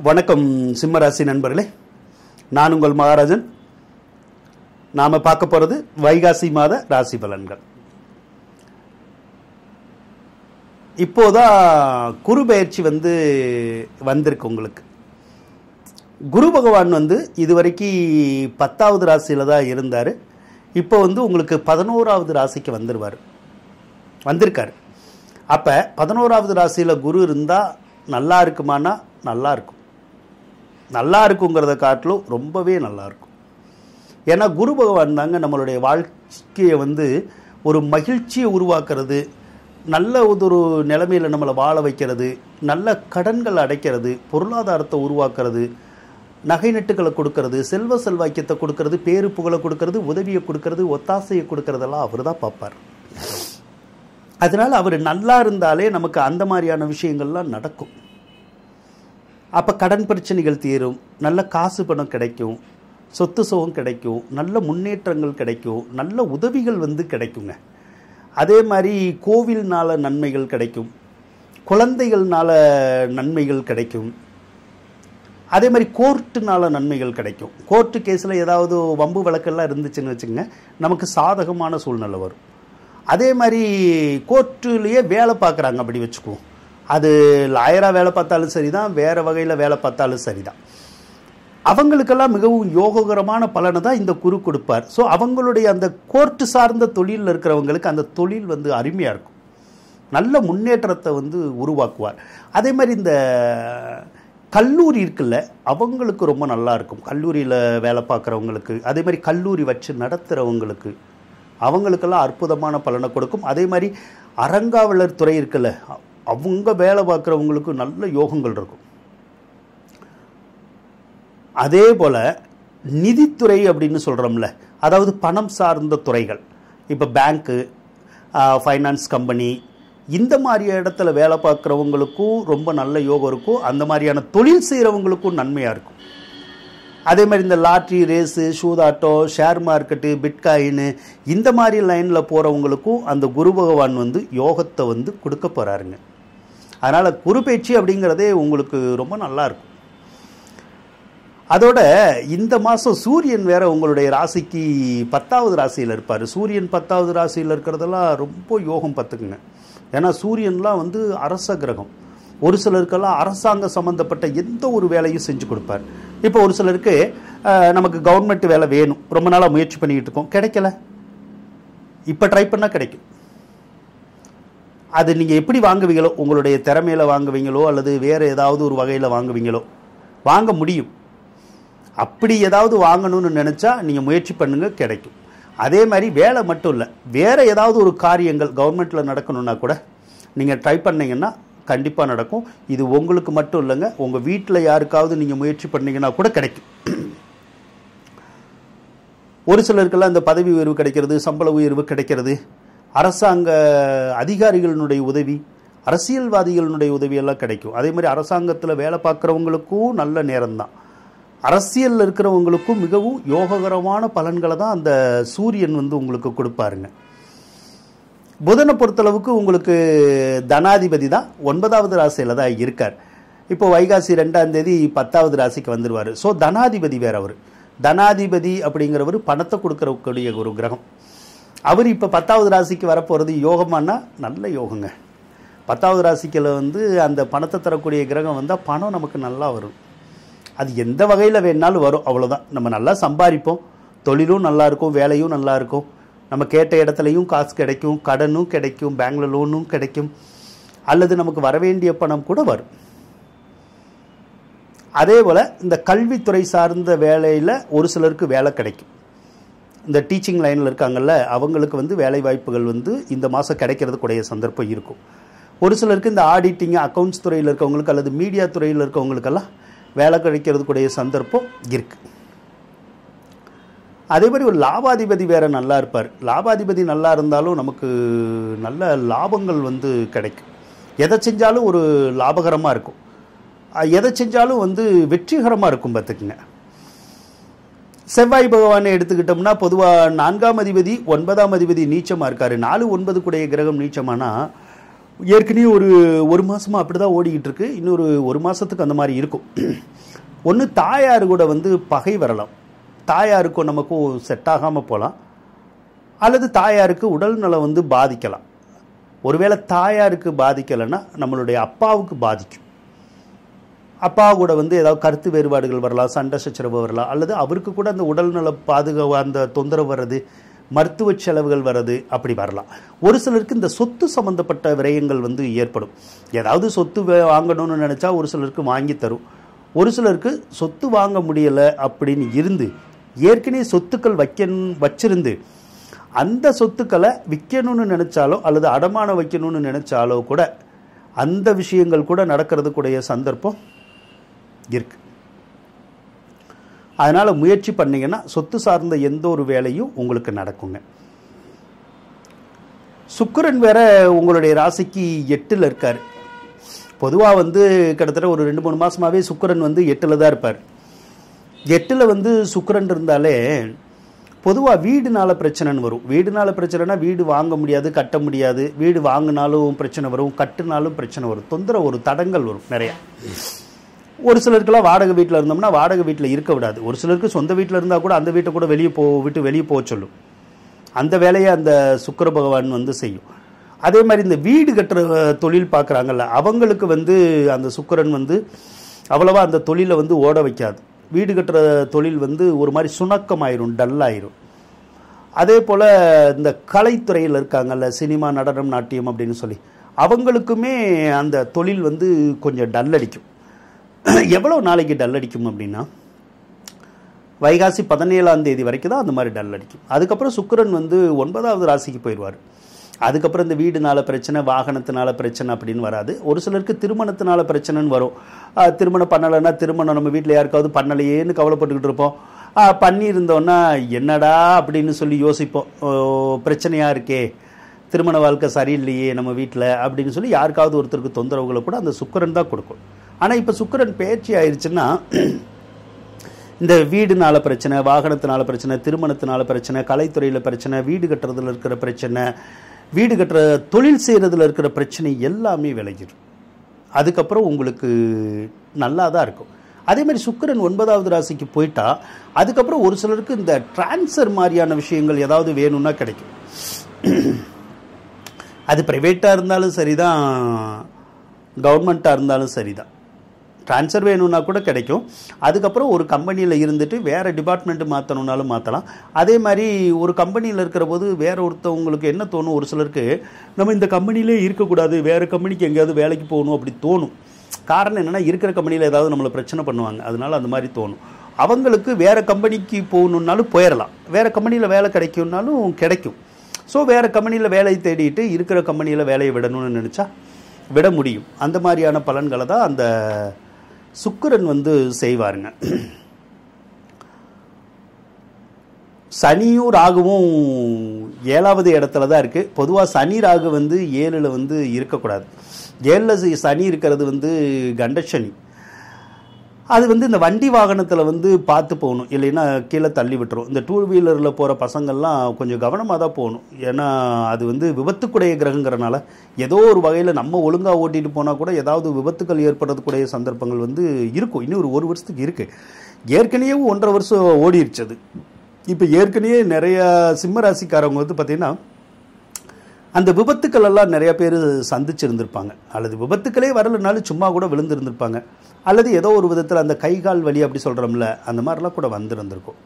வணக்கம் சிம்மராசி நண்பர்களே, நான் உங்கள் மகாராஜன். நாம் பார்க்க போகிறது வைகாசி மாத ராசி பலன்கள். இப்போதான் குரு பெயர்ச்சி வந்திருக்கு உங்களுக்கு. குரு பகவான் இதுவரைக்கும் 10வது ராசியில் தான் இருந்தார். இப்போ உங்களுக்கு 11வது ராசிக்கு வந்திருக்காரு. அப்போ 11வது ராசியில் குரு இருந்தால் நல்லா இருக்குமானா நல்லா இருக்கும். நல்லா இருக்குங்கிறத காட்டிலும் ரொம்பவே நல்லா இருக்கும். ஏன்னா குரு பகவான் தாங்க நம்மளுடைய வாழ்க்கையை ஒரு மகிழ்ச்சியை உருவாக்குறது, நல்ல ஒரு நிலைமையில் நம்மளை வாழ வைக்கிறது, நல்ல கடன்களை அடைக்கிறது, பொருளாதாரத்தை உருவாக்குறது, நகை நட்டுகளை கொடுக்கறது, செல்வாக்கியத்தை கொடுக்கறது, பேரு புகழை கொடுக்கறது, உதவியை கொடுக்கறது, ஒத்தாசையை கொடுக்கறதெல்லாம் அவர் தான் பார்ப்பார். அதனால் அவர் நல்லா இருந்தாலே நமக்கு அந்த மாதிரியான விஷயங்கள்லாம் நடக்கும். அப்போ கடன் பிரச்சனைகள் தீரும், நல்ல காசு பணம் கிடைக்கும், சொத்து சுகம் கிடைக்கும், நல்ல முன்னேற்றங்கள் கிடைக்கும், நல்ல உதவிகள் கிடைக்குங்க. அதே மாதிரி கோவில்னால நன்மைகள் கிடைக்கும், குழந்தைகள்னால நன்மைகள் கிடைக்கும், அதே மாதிரி கோர்ட்டுனால நன்மைகள் கிடைக்கும். கோர்ட்டு கேஸில் ஏதாவது வம்பு வழக்கெல்லாம் இருந்துச்சுன்னு வச்சுக்கோங்க, நமக்கு சாதகமான சூழ்நிலை வரும். அதே மாதிரி கோர்ட்டுலேயே வேலை பார்க்குறாங்க அப்படி வச்சுக்குவோம், அது லாயராக வேலை பார்த்தாலும் சரி தான், வேறு வகையில் வேலை பார்த்தாலும் சரி தான், அவங்களுக்கெல்லாம் மிகவும் யோககரமான பலனை தான் இந்த குரு கொடுப்பார். ஸோ அவங்களுடைய அந்த கோர்ட்டு சார்ந்த தொழிலில் இருக்கிறவங்களுக்கு அந்த தொழில் அருமையாக இருக்கும், நல்ல முன்னேற்றத்தை உருவாக்குவார். அதே மாதிரி இந்த கல்லூரி இருக்குல்ல, அவங்களுக்கு ரொம்ப நல்லா இருக்கும். கல்லூரியில் வேலை பார்க்குறவங்களுக்கு, அதே மாதிரி கல்லூரி வச்சு நடத்துகிறவங்களுக்கு, அவங்களுக்கெல்லாம் அற்புதமான பலனை கொடுக்கும். அதே மாதிரி அறங்காவலர் துறை இருக்குல்ல, அவங்க வேலை பார்க்குறவங்களுக்கு நல்ல யோகங்கள் இருக்கும். அதே போல் நிதித்துறை அப்படின்னு சொல்கிறோம்ல, அதாவது பணம் சார்ந்த துறைகள், இப்போ பேங்க்கு, ஃபைனான்ஸ் கம்பெனி, இந்த மாதிரி இடத்துல வேலை பார்க்குறவங்களுக்கும் ரொம்ப நல்ல யோகம் இருக்கும். அந்த மாதிரியான தொழில் செய்கிறவங்களுக்கும் நன்மையாக இருக்கும். அதே மாதிரி இந்த லாட்ரி ரேஸு, சூதாட்டம், ஷேர் மார்க்கெட்டு, பிட்காயின்னு இந்த மாதிரி லைனில் போகிறவங்களுக்கும் அந்த குரு பகவான் யோகத்தை கொடுக்க போகிறாருங்க. அதனால் குரு பேச்சு அப்படிங்கிறதே உங்களுக்கு ரொம்ப நல்லாயிருக்கும். அதோட இந்த மாதம் சூரியன் வேற உங்களுடைய ராசிக்கு 10வது ராசியில் இருப்பார். சூரியன் 10வது ராசியில் இருக்கிறதெல்லாம் ரொம்ப யோகம் பார்த்துக்குங்க. ஏன்னா சூரியன்லாம் அரச கிரகம். ஒரு சிலருக்கெல்லாம் அரசாங்க சம்மந்தப்பட்ட எந்த ஒரு வேலையும் செஞ்சு கொடுப்பார். இப்போ ஒரு சிலருக்கு நமக்கு கவர்மெண்ட் வேலை வேணும், ரொம்ப நாளாக முயற்சி பண்ணிக்கிட்டு இருக்கோம், கிடைக்கல, இப்போ ட்ரை பண்ணால் கிடைக்கும். அது நீங்கள் எப்படி வாங்குவீங்களோ, உங்களுடைய திறமையில் வாங்குவீங்களோ அல்லது வேறு ஏதாவது ஒரு வகையில் வாங்குவீங்களோ, வாங்க முடியும். அப்படி ஏதாவது வாங்கணும்னு நினச்சா நீங்கள் முயற்சி பண்ணுங்கள், கிடைக்கும். அதே மாதிரி வேலை மட்டும் இல்லை, வேறு ஏதாவது ஒரு காரியங்கள் கவர்மெண்ட்டில் நடக்கணுன்னா கூட நீங்கள் ட்ரை பண்ணிங்கன்னா கண்டிப்பாக நடக்கும். இது உங்களுக்கு மட்டும் இல்லைங்க, உங்கள் வீட்டில் யாருக்காவது நீங்கள் முயற்சி பண்ணிங்கன்னா கூட கிடைக்கும். ஒரு சிலருக்கெல்லாம் இந்த பதவி உயர்வு கிடைக்கிறது, சம்பள உயர்வு கிடைக்கிறது, அரசாங்க அதிகாரிகளினுடைய உதவி, அரசியல்வாதிகளினுடைய உதவியெல்லாம் கிடைக்கும். அதே மாதிரி அரசாங்கத்தில் வேலை பார்க்குறவங்களுக்கும் நல்ல நேரம்தான். அரசியலில் இருக்கிறவங்களுக்கும் மிகவும் யோககரமான பலன்களை தான் அந்த சூரியன் உங்களுக்கு கொடுப்பாருங்க. புதனை பொறுத்தளவுக்கு உங்களுக்கு தனாதிபதி தான் 9வது ராசியில் தான் இருக்கார். இப்போ வைகாசி 2ஆம் தேதி 10வது ராசிக்கு வந்துடுவார். ஸோ தனாதிபதி வேற. அவர் தனாதிபதி அப்படிங்கிறவர் பணத்தை கொடுக்கக்கூடிய ஒரு கிரகம். அவர் இப்போ 10வது ராசிக்கு வரப்போகிறது யோகமானா நல்ல யோகங்க. 10வது ராசிக்கில் அந்த பணத்தை தரக்கூடிய கிரகம் வந்தால் பணம் நமக்கு நல்லா வரும். அது எந்த வகையில் வேணாலும் வரும், அவ்வளோதான். நம்ம நல்லா சம்பாதிப்போம், தொழிலும் நல்லாயிருக்கும், வேலையும் நல்லாயிருக்கும், நம்ம கேட்ட இடத்துலையும் காசு கிடைக்கும், கடனும் கிடைக்கும், பேங்க்ல லோனும் கிடைக்கும், அல்லது நமக்கு வரவேண்டிய பணம் கூட வரும். அதே போல் இந்த கல்வித்துறை சார்ந்த வேலையில் ஒரு சிலருக்கு வேலை கிடைக்கும். இந்த டீச்சிங் லைனில் இருக்காங்கல்ல, அவங்களுக்கு வேலை வாய்ப்புகள் இந்த மாதம் கிடைக்கிறதுக்குடைய சந்தர்ப்பம் இருக்கும். ஒரு சிலருக்கு இந்த ஆடிட்டிங், அக்கௌண்ட்ஸ் துறையில் இருக்கவங்களுக்கு அல்லது மீடியா துறையில் இருக்கவங்களுக்கெல்லாம் வேலை கிடைக்கிறதுக்குடைய சந்தர்ப்பம் இருக்குது. அதே மாதிரி ஒரு லாபாதிபதி வேறு நல்லா இருப்பார். லாபாதிபதி நல்லா இருந்தாலும் நமக்கு நல்ல லாபங்கள் கிடைக்கும். எதை செஞ்சாலும் ஒரு லாபகரமாக இருக்கும், எதை செஞ்சாலும் வெற்றிகரமாக இருக்கும் பார்த்துக்குங்க. செவ்வாய் பகவானை எடுத்துக்கிட்டோம்னா பொதுவாக 4ஆம் அதிபதி 9ஆம் அதிபதி நீச்சமாக இருக்கார். 4, 9 கூடிய கிரகம் நீச்சமானா ஏற்கனவே ஒரு மாதமாக அப்படி தான் ஓடிக்கிட்டு இருக்கு. இன்னொரு ஒரு மாதத்துக்கு அந்த மாதிரி இருக்கும். ஒன்று தாயார் கூட வந்து பகை வரலாம், தாயாருக்கும் நமக்கும் செட் ஆகாமல் போகலாம், அல்லது தாயாருக்கு உடல் நலம் வந்து பாதிக்கலாம். ஒருவேளை தாயாருக்கு பாதிக்கலைன்னா நம்மளுடைய அப்பாவுக்கு பாதிக்கும். அப்பா கூட வந்து ஏதாவது கருத்து வேறுபாடுகள் வரலாம், சண்டை சச்சரவு வரலாம், அல்லது அவருக்கு கூட அந்த உடல்நல அந்த தொந்தரவு வர்றது, மருத்துவ செலவுகள் வர்றது அப்படி வரலாம். ஒரு சிலருக்கு இந்த சொத்து சம்பந்தப்பட்ட விரயங்கள் வந்து ஏற்படும். ஏதாவது சொத்து வாங்கணும்னு நினச்சா ஒரு சிலருக்கு வாங்கி தரும். ஒரு சிலருக்கு சொத்து வாங்க முடியலை அப்படின்னு இருந்து ஏற்கனவே சொத்துக்கள் வச்சிருந்து அந்த சொத்துக்களை விற்கணும்னு நினச்சாலோ அல்லது அடமானம் வைக்கணும்னு நினச்சாலோ கூட அந்த விஷயங்கள் கூட நடக்கிறதுக்குடைய சந்தர்ப்பம் இருக்கு. அதனால் முயற்சி பண்ணிங்கன்னா சொத்து சார்ந்த எந்த ஒரு வேலையும் உங்களுக்கு நடக்குங்க. சுக்கிரன் வேற உங்களுடைய ராசிக்கு 8ல் இருக்கார். பொதுவாக வந்து கிட்டத்தட்ட ஒரு 2-3 மாதமாகவே சுக்கிரன் வந்து 8ல் தான் இருப்பார். 8ல் வந்து சுக்கிரன் இருந்தாலே பொதுவாக வீடுனால பிரச்சனைன்னு வரும். வீடுனால பிரச்சனைனா வீடு வாங்க முடியாது, கட்ட முடியாது. வீடு வாங்கினாலும் பிரச்சனை வரும், கட்டுனாலும் பிரச்சனை வரும், தொந்தரவு வரும், தடங்கள் வரும் நிறையா. ஒரு சிலருக்குலாம் வாடகை வீட்டில் இருந்தோம்னா வாடகை வீட்டில் இருக்க விடாது. ஒரு சிலருக்கு சொந்த வீட்டில் இருந்தால் கூட அந்த வீட்டை கூட வெளியே போக சொல்லும். அந்த வேலையை அந்த சுக்கிர பகவான் வந்து செய்யும். அதே மாதிரி இந்த வீடு கட்டுற தொழில் பார்க்குறாங்கல்ல, அவங்களுக்கு வந்து அந்த சுக்கிரன் வந்து அவ்வளவா அந்த தொழிலை வந்து ஓட வைக்காது. வீடு கட்டுற தொழில் வந்து ஒரு மாதிரி சுணக்கமாயிரும், டல்லாயிரும். அதே போல் இந்த கலைத்துறையில் இருக்காங்கல்ல, சினிமா, நடனம், நாட்டியம் அப்படின்னு சொல்லி, அவங்களுக்குமே அந்த தொழில் வந்து கொஞ்சம் டல் அடிக்கும். எவ்வளோ நாளைக்கு டல் அடிக்கும் அப்படின்னா வைகாசி 17ஆம் தேதி வரைக்கும் தான் அந்த மாதிரி டல் அடிக்கும். அதுக்கப்புறம் சுக்கிரன் வந்து 9வது ராசிக்கு போயிடுவார். அதுக்கப்புறம் இந்த வீடுனால பிரச்சனை, வாகனத்தினால பிரச்சனை அப்படின்னு வராது. ஒரு சிலருக்கு திருமணத்தினால பிரச்சனைன்னு வரும். திருமணம் பண்ணலைன்னா திருமணம் நம்ம வீட்டில் யாருக்காவது பண்ணலையேன்னு கவலைப்பட்டுக்கிட்டு இருப்போம். பண்ணியிருந்தோன்னா என்னடா அப்படின்னு சொல்லி யோசிப்போம், பிரச்சனையாக இருக்கே, திருமண வாழ்க்கை சரியில்லையே நம்ம வீட்டில் அப்படின்னு சொல்லி யாருக்காவது ஒருத்தருக்கு தொந்தரவுகளை கூட அந்த சுக்கிரன் தான் கொடுக்கும். ஆனால் இப்போ சுக்கிரன் பயிற்சி ஆயிடுச்சுன்னா இந்த வீடுனால பிரச்சனை, வாகனத்தினால பிரச்சனை, திருமணத்தினால பிரச்சனை, கலைத்துறையில் பிரச்சனை, வீடு கட்டுறதுல இருக்கிற பிரச்சனை, வீடு கட்டுற தொழில் செய்கிறதுல இருக்கிற பிரச்சனை எல்லாமே விலகிடும். அதுக்கப்புறம் உங்களுக்கு நல்லா தான் இருக்கும். அதே மாதிரி சுக்கிரன் 9வது ராசிக்கு போயிட்டா அதுக்கப்புறம் ஒரு சிலருக்கு இந்த டிரான்ஸ்ஃபர் மாதிரியான விஷயங்கள் ஏதாவது வேணும்னா கிடைக்கும். அது ப்ரைவேட்டாக இருந்தாலும் சரிதான், கவர்மெண்ட்டாக இருந்தாலும் சரிதான். ட்ரான்ஸ்ஃபர் வேணும்னா கூட கிடைக்கும். அதுக்கப்புறம் ஒரு கம்பெனியில் இருந்துட்டு வேறு டிபார்ட்மெண்ட்டு மாற்றணுன்னாலும் மாற்றலாம். அதே மாதிரி ஒரு கம்பெனியில் இருக்கிற போது வேறு ஒருத்தவங்களுக்கு என்ன தோணும், ஒரு சிலருக்கு நம்ம இந்த கம்பெனிலே இருக்கக்கூடாது, வேறு கம்பெனிக்கு எங்கேயாவது வேலைக்கு போகணும் அப்படி தோணும். காரணம் என்னென்னா இருக்கிற கம்பெனியில் ஏதாவது நம்மளை பிரச்சனை பண்ணுவாங்க, அதனால் அந்த மாதிரி தோணும். அவங்களுக்கு வேறு கம்பெனிக்கு போகணுன்னாலும் போயிடலாம், வேறு கம்பெனியில் வேலை கிடைக்கும்னாலும் கிடைக்கும். ஸோ வேறு கம்பெனியில் வேலையை தேடிட்டு இருக்கிற கம்பெனியில் வேலையை விடணும்னு நினச்சா விட முடியும். அந்த மாதிரியான பலன்களை தான் அந்த சுக்கிரன் வந்து செய்வாருங்க. சனியும் ராகுவும் 7வது இடத்துல தான் இருக்குது. பொதுவாக சனி ராகு வந்து 7ல் வந்து இருக்கக்கூடாது. 7ல் சனி இருக்கிறது வந்து கண்டசனி. அது வந்து இந்த வண்டி வாகனத்தில் வந்து பார்த்து போகணும், இல்லைன்னா கீழே தள்ளி விட்டுரும். இந்த 2 வீலரில் போகிற பசங்கள்லாம் கொஞ்சம் கவனமாக தான் போகணும். ஏன்னா அது வந்து விபத்துக்குடைய கிரகங்கிறனால ஏதோ ஒரு வகையில் நம்ம ஒழுங்காக ஓட்டிகிட்டு போனால் கூட ஏதாவது விபத்துக்கள் ஏற்படுறதுக்குடைய சந்தர்ப்பங்கள் வந்து இருக்கும். இன்னும் ஒரு வருஷத்துக்கு இருக்குது. ஏற்கனவே 1.5 வருஷம் ஓடிடுச்சது. இப்போ ஏற்கனவே நிறைய சிம்ம ராசிக்காரவங்க வந்து பார்த்திங்கன்னா அந்த விபத்துக்கள் எல்லாம் நிறைய பேர் சந்திச்சிருந்திருப்பாங்க, அல்லது விபத்துக்களே வரலைனாலும் சும்மா கூட விழுந்திருந்திருப்பாங்க, அல்லது ஏதோ ஒரு விதத்தில் அந்த கை கால் வலி அப்படி சொல்கிறோம்ல, அந்த மாதிரிலாம் கூட வந்திருந்திருக்கும்.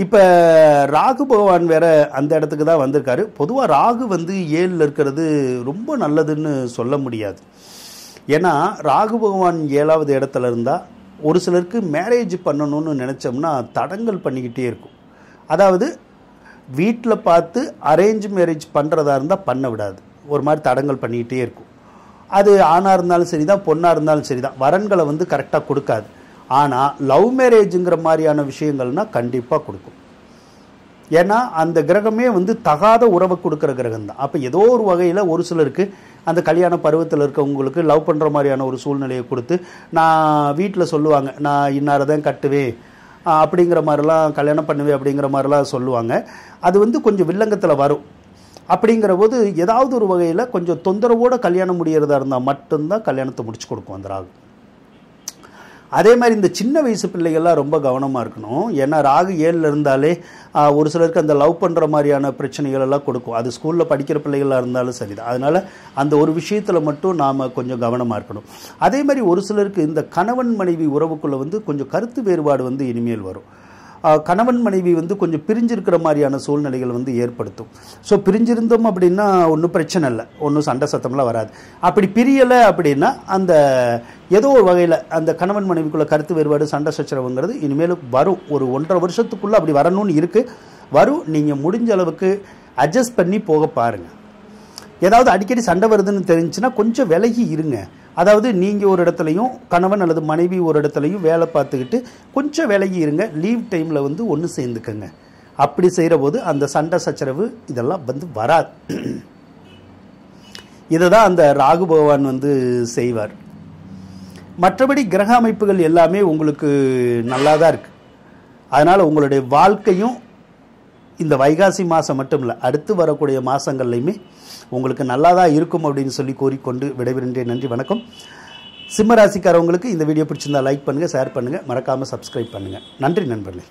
இப்போ ராகு பகவான் வேற அந்த இடத்துக்கு தான் வந்திருக்காரு. பொதுவாக ராகு வந்து 7ல் இருக்கிறது ரொம்ப நல்லதுன்னு சொல்ல முடியாது. ஏன்னா ராகு பகவான் 7வது இடத்துல இருந்தால் ஒரு சிலருக்கு மேரேஜ் பண்ணணும்னு நினச்சோம்னா தடங்கள் பண்ணிக்கிட்டே இருக்கும். அதாவது வீட்டில் பார்த்து அரேஞ்ச் மேரேஜ் பண்ணுறதா இருந்தால் பண்ண விடாது, ஒரு மாதிரி தடங்கள் பண்ணிக்கிட்டே இருக்கும். அது ஆணாக இருந்தாலும் சரி தான், பொண்ணாக இருந்தாலும் சரி தான், வரன்களை வந்து கரெக்டாக கொடுக்காது. ஆனால் லவ் மேரேஜுங்கிற மாதிரியான விஷயங்கள்னால் கண்டிப்பாக கொடுக்கும். ஏன்னா அந்த கிரகமே வந்து தகாத உறவை கொடுக்குற கிரகம் தான். அப்போ ஏதோ ஒரு வகையில் ஒரு சிலருக்கு அந்த கல்யாண பருவத்தில் இருக்கவங்களுக்கு லவ் பண்ணுற மாதிரியான ஒரு சூழ்நிலையை கொடுத்து, நான் வீட்டில் சொல்லுவாங்க, நான் இன்னாரை தான் கட்டுவேன் அப்படிங்கிற மாதிரிலாம், கல்யாணம் பண்ணுவேன் அப்படிங்கிற மாதிரிலாம் சொல்லுவாங்க. அது வந்து கொஞ்சம் வில்லங்கத்தில் வரும். அப்படிங்கிற போது ஏதாவது ஒரு வகையில் கொஞ்சம் தொந்தரவோடு கல்யாணம் முடிகிறதா இருந்தால் மட்டும்தான் கல்யாணத்தை முடிச்சு கொடுக்கும் அந்த ராகு. அதே மாதிரி இந்த சின்ன வயசு பிள்ளைகள்லாம் ரொம்ப கவனமாக இருக்கணும். ஏன்னா ராகு 7ல் இருந்தாலே ஒரு சிலருக்கு அந்த லவ் பண்ணுற மாதிரியான பிரச்சனைகள் எல்லாம் கொடுக்கும். அது ஸ்கூலில் படிக்கிற பிள்ளைகளாக இருந்தாலும் சரிதான். அதனால் அந்த ஒரு விஷயத்தில் மட்டும் நாம் கொஞ்சம் கவனமாக இருக்கணும். அதே மாதிரி ஒரு சிலருக்கு இந்த கணவன் மனைவி உறவுக்குள்ளே கொஞ்சம் கருத்து வேறுபாடு இனிமேல் வரும். கணவன் மனைவி கொஞ்சம் பிரிஞ்சிருக்கிற மாதிரியான சூழ்நிலைகள் ஏற்படுத்தும். ஸோ பிரிஞ்சிருந்தோம் அப்படின்னா ஒன்றும் பிரச்சனை இல்லை, ஒன்றும் சண்டை சத்தம்லாம் வராது. அப்படி பிரியலை அப்படின்னா அந்த ஏதோ ஒரு வகையில் அந்த கணவன் மனைவிக்குள்ள கருத்து வேறுபாடு சண்டை சச்சரவுங்கிறது இனிமேல் வரும். ஒரு 1.5 வருஷத்துக்குள்ளே அப்படி வரணும்னு இருக்குது, வரும். நீங்கள் முடிஞ்ச அளவுக்கு அட்ஜஸ்ட் பண்ணி போக பாருங்கள். ஏதாவது அடிக்கடி சண்டை வருதுன்னு தெரிஞ்சுன்னா கொஞ்சம் விலகி இருங்க. அதாவது நீங்கள் ஒரு இடத்துலையும் கணவன் அல்லது மனைவி ஒரு இடத்துலையும் வேலை பார்த்துக்கிட்டு கொஞ்சம் விலகி இருங்க. லீவ் டைமில் ஒன்று சேர்ந்துக்கங்க. அப்படி செய்கிற போது அந்த சண்டை சச்சரவு இதெல்லாம் வராது. இதை தான் அந்த ராகு பகவான் செய்வார். மற்றபடி கிரக அமைப்புகள் எல்லாமே உங்களுக்கு நல்லா தான் இருக்குது. அதனால் உங்களுடைய வாழ்க்கையும் இந்த வைகாசி மாதம் மட்டும் இல்லை, அடுத்து வரக்கூடிய மாதங்கள்லையுமே உங்களுக்கு நல்லா தான் இருக்கும் அப்படின்னு சொல்லி கோரிக்கொண்டு விடைபெறுகின்றேன். நன்றி, வணக்கம். சிம்ம ராசிக்காரவங்களுக்கு இந்த வீடியோ பிடிச்சிருந்தா லைக் பண்ணுங்கள், ஷேர் பண்ணுங்கள், மறக்காமல் சப்ஸ்கிரைப் பண்ணுங்கள். நன்றி நண்பர்களே.